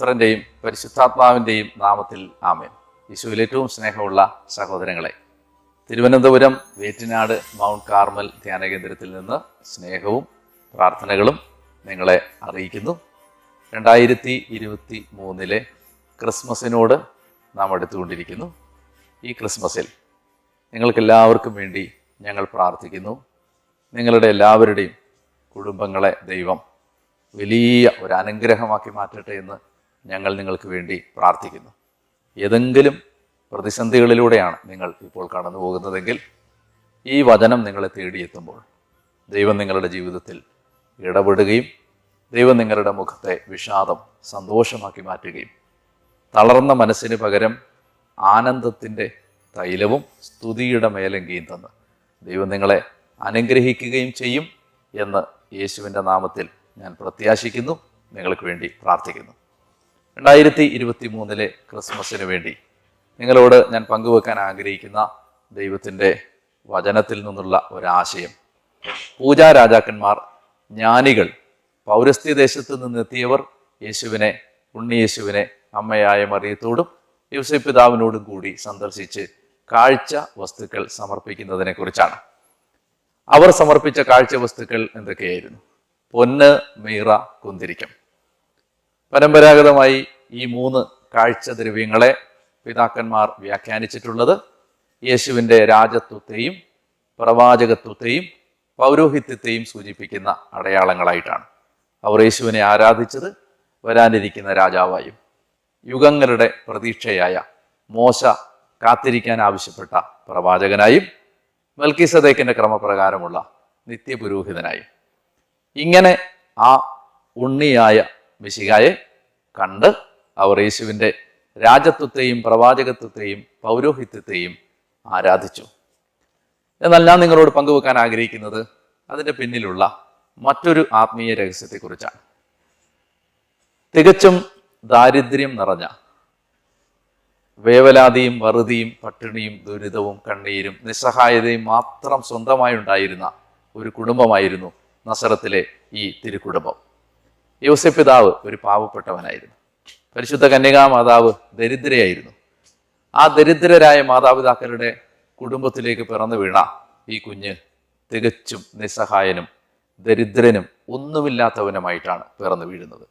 പുത്രൻ്റെയും പരിശുദ്ധാത്മാവിൻ്റെയും നാമത്തിൽ ആമേൻ. യേശുവിൽ ഏറ്റവും സ്നേഹമുള്ള സഹോദരങ്ങളെ, തിരുവനന്തപുരം വേറ്റിനാട് മൗണ്ട് കാർമൽ ധ്യാന കേന്ദ്രത്തിൽ നിന്ന് സ്നേഹവും പ്രാർത്ഥനകളും നിങ്ങളെ അറിയിക്കുന്നു. 2023 ക്രിസ്മസിനോട് നാം അടുത്തുകൊണ്ടിരിക്കുന്നു. ഈ ക്രിസ്മസിൽ നിങ്ങൾക്കെല്ലാവർക്കും വേണ്ടി ഞങ്ങൾ പ്രാർത്ഥിക്കുന്നു. നിങ്ങളുടെ എല്ലാവരുടെയും കുടുംബങ്ങളെ ദൈവം വലിയ ഒരു അനുഗ്രഹമാക്കി മാറ്റട്ടെ എന്ന് ഞങ്ങൾ നിങ്ങൾക്ക് വേണ്ടി പ്രാർത്ഥിക്കുന്നു. ഏതെങ്കിലും പ്രതിസന്ധികളിലൂടെയാണ് നിങ്ങൾ ഇപ്പോൾ കടന്നു പോകുന്നതെങ്കിൽ ഈ വചനം നിങ്ങളെ തേടിയെത്തുമ്പോൾ ദൈവം നിങ്ങളുടെ ജീവിതത്തിൽ ഇടപെടുകയും ദൈവം നിങ്ങളുടെ മുഖത്തെ വിഷാദം സന്തോഷമാക്കി മാറ്റുകയും തളർന്ന മനസ്സിന് പകരം ആനന്ദത്തിൻ്റെ തൈലവും സ്തുതിയുടെ മേലങ്കിയും തന്ന് ദൈവം നിങ്ങളെ അനുഗ്രഹിക്കുകയും ചെയ്യും എന്ന് യേശുവിൻ്റെ നാമത്തിൽ ഞാൻ പ്രത്യാശിക്കുന്നു. നിങ്ങൾക്ക് വേണ്ടി പ്രാർത്ഥിക്കുന്നു. 2023 ക്രിസ്മസിന് വേണ്ടി നിങ്ങളോട് ഞാൻ പങ്കുവെക്കാൻ ആഗ്രഹിക്കുന്ന ദൈവത്തിൻ്റെ വചനത്തിൽ നിന്നുള്ള ഒരാശയം, പൂജാരാജാക്കന്മാർ, ജ്ഞാനികൾ, പൗരസ്ത്യ ദേശത്ത് നിന്നെത്തിയവർ ഉണ്ണിയേശുവിനെ അമ്മയായ മറിയത്തോടും യോസേപ്പ് പിതാവിനോടും കൂടി സന്ദർശിച്ച് കാഴ്ച വസ്തുക്കൾ സമർപ്പിക്കുന്നതിനെ കുറിച്ചാണ്. അവർ സമർപ്പിച്ച കാഴ്ച വസ്തുക്കൾ എന്തൊക്കെയായിരുന്നു? പൊന്ന്, മീറ, കുന്തിരിക്കം. പരമ്പരാഗതമായി ഈ 3 കാഴ്ചദ്രവ്യങ്ങളെ പിതാക്കന്മാർ വ്യാഖ്യാനിച്ചിട്ടുള്ളത് യേശുവിൻ്റെ രാജത്വത്തെയും പ്രവാചകത്വത്തെയും പൗരോഹിത്യത്തെയും സൂചിപ്പിക്കുന്ന അടയാളങ്ങളായിട്ടാണ്. അവർ യേശുവിനെ ആരാധിച്ചത് വരാനിരിക്കുന്ന രാജാവായും യുഗങ്ങളുടെ പ്രതീക്ഷയായ മോശ കാത്തിരിക്കാൻ ആവശ്യപ്പെട്ട പ്രവാചകനായും മെൽക്കിസദേക്കിൻ്റെ ക്രമപ്രകാരമുള്ള നിത്യപുരോഹിതനായും. ഇങ്ങനെ ആ ഉണ്ണിയായ മിശിഹായെ കണ്ട് അവർ യേശുവിൻ്റെ രാജത്വത്തെയും പ്രവാചകത്വത്തെയും പൗരോഹിത്യത്തെയും ആരാധിച്ചു. എന്നാൽ ഞാൻ നിങ്ങളോട് പങ്കുവെക്കാൻ ആഗ്രഹിക്കുന്നത് അതിൻ്റെ പിന്നിലുള്ള മറ്റൊരു ആത്മീയ രഹസ്യത്തെക്കുറിച്ചാണ്. തികച്ചും ദാരിദ്ര്യം നിറഞ്ഞ, വേവലാതിയും വറുതിയും പട്ടിണിയും ദുരിതവും കണ്ണീരും നിസ്സഹായതയും മാത്രം സ്വന്തമായി ഉണ്ടായിരുന്ന ഒരു കുടുംബമായിരുന്നു നസറത്തിലെ ഈ തിരുക്കുടുംബം. യോസേപ്പ് പിതാവ് ഒരു പാവപ്പെട്ടവനായിരുന്നു. പരിശുദ്ധ കന്യകാ മാതാവ് ദരിദ്രയായിരുന്നു. ആ ദരിദ്രരായ മാതാപിതാക്കളുടെ കുടുംബത്തിലേക്ക് പിറന്നു വീണ ഈ കുഞ്ഞ് തികച്ചും നിസ്സഹായനും ദരിദ്രനും ഒന്നുമില്ലാത്തവനുമായിട്ടാണ് പിറന്നു വീഴുന്നത്.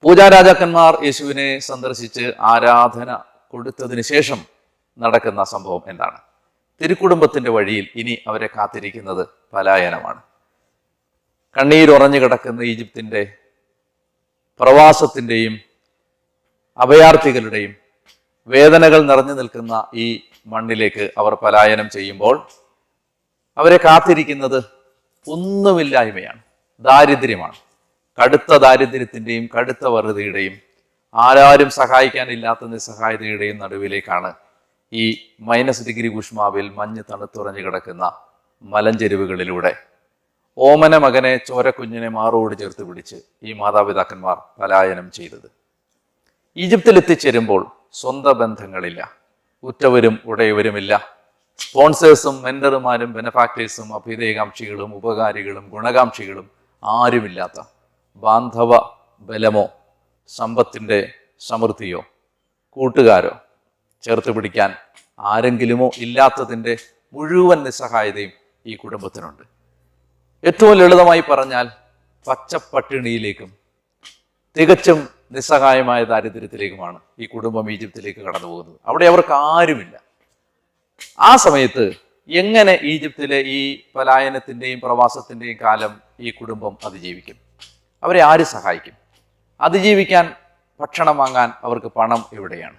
പൂജാരാജാക്കന്മാർ യേശുവിനെ സന്ദർശിച്ച് ആരാധന കൊടുത്തതിന് ശേഷം നടക്കുന്ന സംഭവം എന്താണ്? തിരുക്കുടുംബത്തിൻ്റെ വഴിയിൽ ഇനി അവരെ കാത്തിരിക്കുന്നത് പലായനമാണ്. കണ്ണീരുറഞ്ഞു കിടക്കുന്ന ഈജിപ്തിൻ്റെ പ്രവാസത്തിൻ്റെയും അഭയാർത്ഥികളുടെയും വേദനകൾ നിറഞ്ഞു നിൽക്കുന്ന ഈ മണ്ണിലേക്ക് അവർ പലായനം ചെയ്യുമ്പോൾ അവരെ കാത്തിരിക്കുന്നത് ഒന്നുമില്ലായ്മയാണ്, ദാരിദ്ര്യമാണ്. കടുത്ത ദാരിദ്ര്യത്തിൻ്റെയും കടുത്ത വറുതിയുടെയും ആരാരും സഹായിക്കാനില്ലാത്ത നിസ്സഹായതയുടെയും നടുവിലേക്കാണ് ഈ -ഡിഗ്രി ഊഷ്മാവിൽ മഞ്ഞ് തണുത്തുറഞ്ഞു കിടക്കുന്ന മലഞ്ചെരുവുകളിലൂടെ ഓമന മകനെ ചോരക്കുഞ്ഞിനെ മാറോട് ചേർത്ത് പിടിച്ച് ഈ മാതാപിതാക്കന്മാർ പലായനം ചെയ്തത്. ഈജിപ്തിൽ എത്തിച്ചേരുമ്പോൾ സ്വന്തം ബന്ധങ്ങളില്ല, ഉറ്റവരും ഉടയവരുമില്ല, സ്പോൺസേഴ്സും മെന്റർമാരും ബെനഫാക്ടേഴ്സും അഭ്യുദയകാംക്ഷികളും ഉപകാരികളും ഗുണകാംക്ഷികളും ആരുമില്ലാത്ത ബാന്ധവ ബലമോ സമ്പത്തിൻ്റെ സമൃദ്ധിയോ കൂട്ടുകാരോ ചേർത്ത് പിടിക്കാൻ ആരെങ്കിലുമോ ഇല്ലാത്തതിൻ്റെ മുഴുവൻ നിസ്സഹായതയും ഈ കുടുംബത്തിനുണ്ട്. ഏറ്റവും ലളിതമായി പറഞ്ഞാൽ പച്ചപ്പട്ടിണിയിലേക്കും തികച്ചും നിസ്സഹായമായ ദാരിദ്ര്യത്തിലേക്കുമാണ് ഈ കുടുംബം ഈജിപ്തിലേക്ക് കടന്നു പോകുന്നത്. അവിടെ അവർക്ക് ആരുമില്ല. ആ സമയത്ത് എങ്ങനെ ഈജിപ്തിലെ ഈ പലായനത്തിൻ്റെയും പ്രവാസത്തിൻ്റെയും കാലം ഈ കുടുംബം അതിജീവിക്കും? അവരെ ആര് സഹായിക്കും? അതിജീവിക്കാൻ ഭക്ഷണം വാങ്ങാൻ അവർക്ക് പണം എവിടെയാണ്?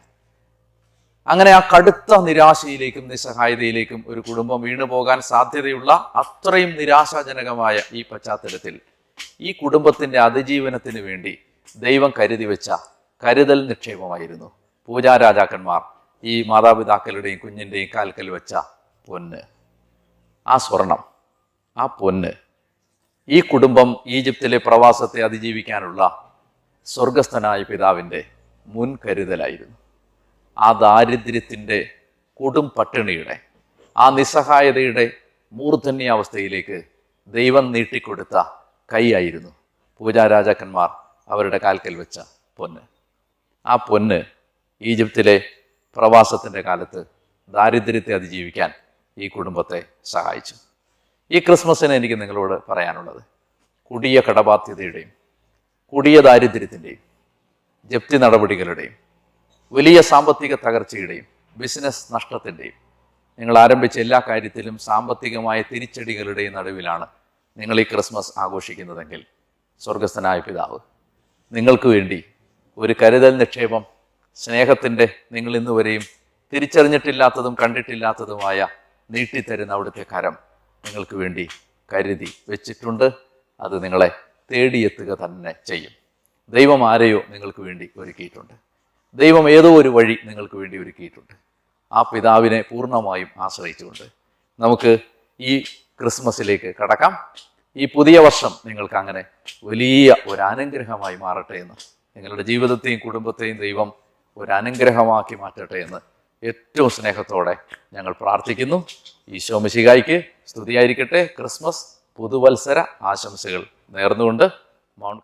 അങ്ങനെ ആ കടുത്ത നിരാശയിലേക്കും നിസ്സഹായതയിലേക്കും ഒരു കുടുംബം വീണുപോകാൻ സാധ്യതയുള്ള അത്രയും നിരാശാജനകമായ ഈ പശ്ചാത്തലത്തിൽ ഈ കുടുംബത്തിൻ്റെ അതിജീവനത്തിന് വേണ്ടി ദൈവം കരുതി വെച്ച കരുതൽ നിക്ഷേപമായിരുന്നു പൂജാരാജാക്കന്മാർ ഈ മാതാപിതാക്കളുടെയും കുഞ്ഞിൻ്റെയും കാൽക്കൽ വെച്ച പൊന്ന്. ആ സ്വർണം, ആ പൊന്ന് ഈ കുടുംബം ഈജിപ്തിലെ പ്രവാസത്തെ അതിജീവിക്കാനുള്ള സ്വർഗസ്ഥനായ പിതാവിൻ്റെ മുൻകരുതലായിരുന്നു. ആ ദാരിദ്ര്യത്തിൻ്റെ കൊടും പട്ടിണിയുടെ, ആ നിസ്സഹായതയുടെ മൂർധന്യാവസ്ഥയിലേക്ക് ദൈവം നീട്ടിക്കൊടുത്ത കൈയായിരുന്നു പൂജാരാജാക്കന്മാർ അവരുടെ കാൽക്കൽ വെച്ച പൊന്ന്. ആ പൊന്ന് ഈജിപ്തിലെ പ്രവാസത്തിൻ്റെ കാലത്ത് ദാരിദ്ര്യത്തെ അതിജീവിക്കാൻ ഈ കുടുംബത്തെ സഹായിച്ചു. ഈ ക്രിസ്മസിന് എനിക്ക് നിങ്ങളോട് പറയാനുള്ളത്, കൊടിയ കടബാധ്യതയുടെയും കൊടിയ ദാരിദ്ര്യത്തിൻ്റെയും ജപ്തി നടപടികളുടെയും വലിയ സാമ്പത്തിക തകർച്ചയുടെയും ബിസിനസ് നഷ്ടത്തിൻ്റെയും നിങ്ങൾ ആരംഭിച്ച എല്ലാ കാര്യത്തിലും സാമ്പത്തികമായ തിരിച്ചടികളുടെയും നടുവിലാണ് നിങ്ങൾ ഈ ക്രിസ്മസ് ആഘോഷിക്കുന്നതെങ്കിൽ, സ്വർഗസ്ഥനായ പിതാവ് നിങ്ങൾക്ക് വേണ്ടി ഒരു കരുതൽ നിക്ഷേപം, സ്നേഹത്തിൻ്റെ നിങ്ങൾ ഇന്നുവരെയും തിരിച്ചറിഞ്ഞിട്ടില്ലാത്തതും കണ്ടിട്ടില്ലാത്തതുമായ നീട്ടിത്തരുന്ന അവിടുത്തെ കരം നിങ്ങൾക്ക് വേണ്ടി കരുതി വെച്ചിട്ടുണ്ട്. അത് നിങ്ങളെ തേടിയെത്തുക തന്നെ ചെയ്യും. ദൈവം ആരെയോ നിങ്ങൾക്ക് വേണ്ടി ഒരുക്കിയിട്ടുണ്ട്. ദൈവം ഏതോ ഒരു വഴി നിങ്ങൾക്ക് വേണ്ടി ഒരുക്കിയിട്ടുണ്ട്. ആ പിതാവിനെ പൂർണ്ണമായും ആശ്രയിച്ചുകൊണ്ട് നമുക്ക് ഈ ക്രിസ്മസിലേക്ക് കടക്കാം. ഈ പുതിയ വർഷം നിങ്ങൾക്ക് അങ്ങനെ വലിയ ഒരു അനുഗ്രഹമായി മാറട്ടെ എന്ന്, നിങ്ങളുടെ ജീവിതത്തെയും കുടുംബത്തെയും ദൈവം ഒരു അനുഗ്രഹമാക്കി മാറ്റട്ടെ എന്ന് ഏറ്റവും സ്നേഹത്തോടെ ഞങ്ങൾ പ്രാർത്ഥിക്കുന്നു. ഈശോ മിശിഹായ്ക്ക് സ്തുതിയായിരിക്കട്ടെ. ക്രിസ്മസ് പുതുവത്സര ആശംസകൾ നേർന്നുകൊണ്ട് മൗണ്ട്